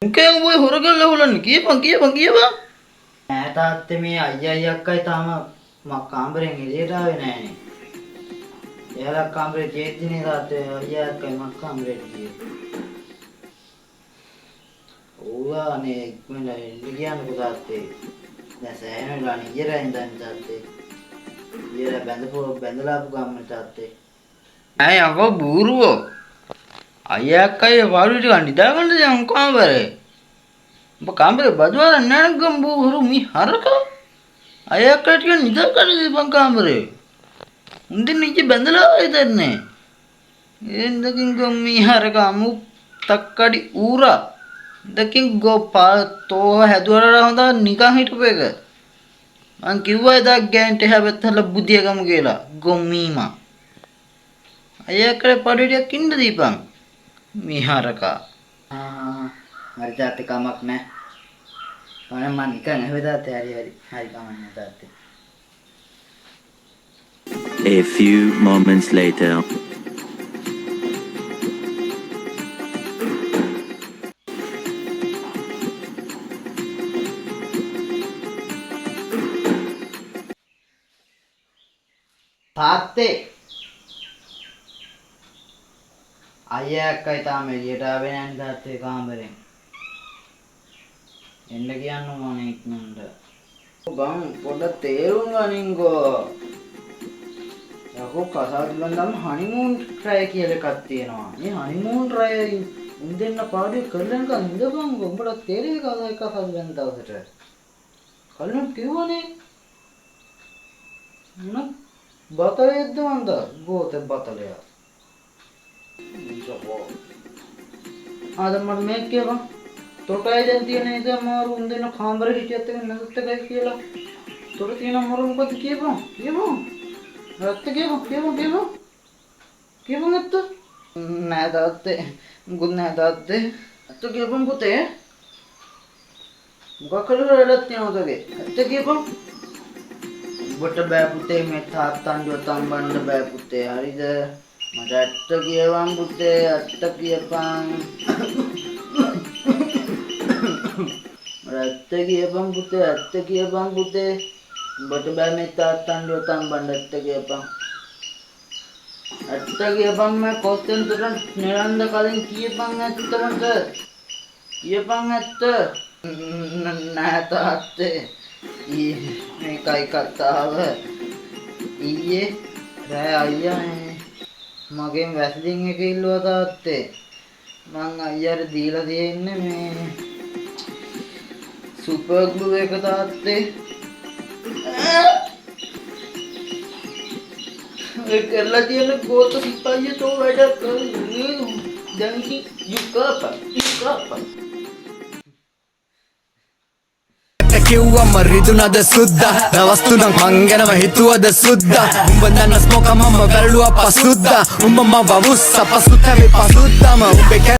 මුකෙන් ඔය හොරගල්ල හොලන්නේ කියපන්. නෑ තාත්තේ මේ අයියා අක්කයි තාම මම කාමරෙන් එළියට ආවේ නෑනේ. එයාලා කාමරේ තියෙද්දිනේ තාත්තේ අයියා අක්කයි මම කාමරේට ගියේ. ඕවානේ ඉක්මනට එන්න කියන්නකෝ තාත්තේ. දැන් සෑහෙන වෙලා නියරෙන් ඉඳන් තාත්තේ. නියර බැඳලාපු ගම්ම තාත්තේ. ඇයි අකෝ බූරුවෝ අයියා අක්කයි පාරුවේ ටික නිදාගන්න දැන් කාමරේ. ඔබ කාමරේ බදවලා නැණගම් බූරු මි හරක අයියා අක්කයි ටික නිදාගන්න දීපන් කාමරේ. උන්දින් නිච බැඳලා ඉදන්නේ. එන්නකින් ගම් මි හරක අමු තක්කඩි ඌරා. දකින් ගෝපා තෝ හැදුවරලා හොඳ නිකන් හිටපු එක. මං කිව්වා එදා ගෑන්ට හැබැත්තල බුදිය ගමු කියලා. ගොම්මීමා. අයියා අක්කේ පාරුවේ ටික ඉන්න දීපන්. මිහරකා හරි තාත්තේ කමක් නෑ. මම නිකන් ඇහුවේ තාත්තේ හරි කමක් නෑ තාත්තේ. A few moments later. තාත්තේ අයියා අක්කයි තාම එළියට ආවේ නැහැ තාත්තේ කාමරෙන්. එන්න කියන්න ඕනේ ඉක්මනට. ගම් පොඩ තේරුම් ගනින්කෝ. යකෝ කසාද බඳම් හනිමූන් ට්‍රයි කියලා එකක් තියෙනවා. මේ හනිමූන් ට්‍රයි උන් දෙන්න පාඩුවේ කරලා නිකන් ඉඳපන් උඹට තේරෙයි කවදා එක කසාද බඳ දවසට. කලින් කිව්වනේ. මොන බතලෙද්ද මන්ද ගෝතේ බතලය. ආදම් මට මේක කියපන්. තොටයි දැන් තියෙන ඉතින් අමාරු උන් දෙන්න කාමරේ හිටියත් එක නැසත් එකයි කියලා. තොර තියෙන අමාරු මොකද කියපන්. නැත්ත කියපන් නැත්ත. නෑ තාත්තේ. මුකුත් නෑ තාත්තේ. නැත්ත කියපන් පුතේ. මොකක් කළේ වැඩක් තියනවද ඔගේ? නැත්ත කියපන්. ඔබට බෑ පුතේ මේ තාත්තන්ව තම්බන්න බෑ පුතේ. හරිද? මට ඇත්ත කියවම් පුතේ ඇත්ත කියපන්. ඇත්ත කියපන් පුතේ. උඹට බෑ මේ තාත්තන්ව තම්බන්න ඇත්ත කියපන්. ඇත්ත කියපන් මම කොස්තෙන් තුර නිරන්ද කලින් කියපන් ඇත්තමද? කියපන් ඇත්ත. නෑ තාත්තේ. මේකයි කතාව. ඊයේ රෑ අයියා මගෙන් වැස්ලින් එක ඉල්ලුවා තාත්තේ. මං අයියාට දීලා තියෙන්නේ මේ සුපර් ග්ලූ එක තාත්තේ. ඒ කරලා තියෙන ගෝත සිප්පයිය තෝ වැඩ කරන්නේ. දැන් යුකප. කිව්වම රිදුනද සුද්දා දවස් තුනක් මං ගැනම හිතුවද සුද්දා උඹ දන්න ස්මෝක මම බැලුවා පසුද්දා උඹ මම වවුස්ස පසුතැවි පසුද්දාම උඹේ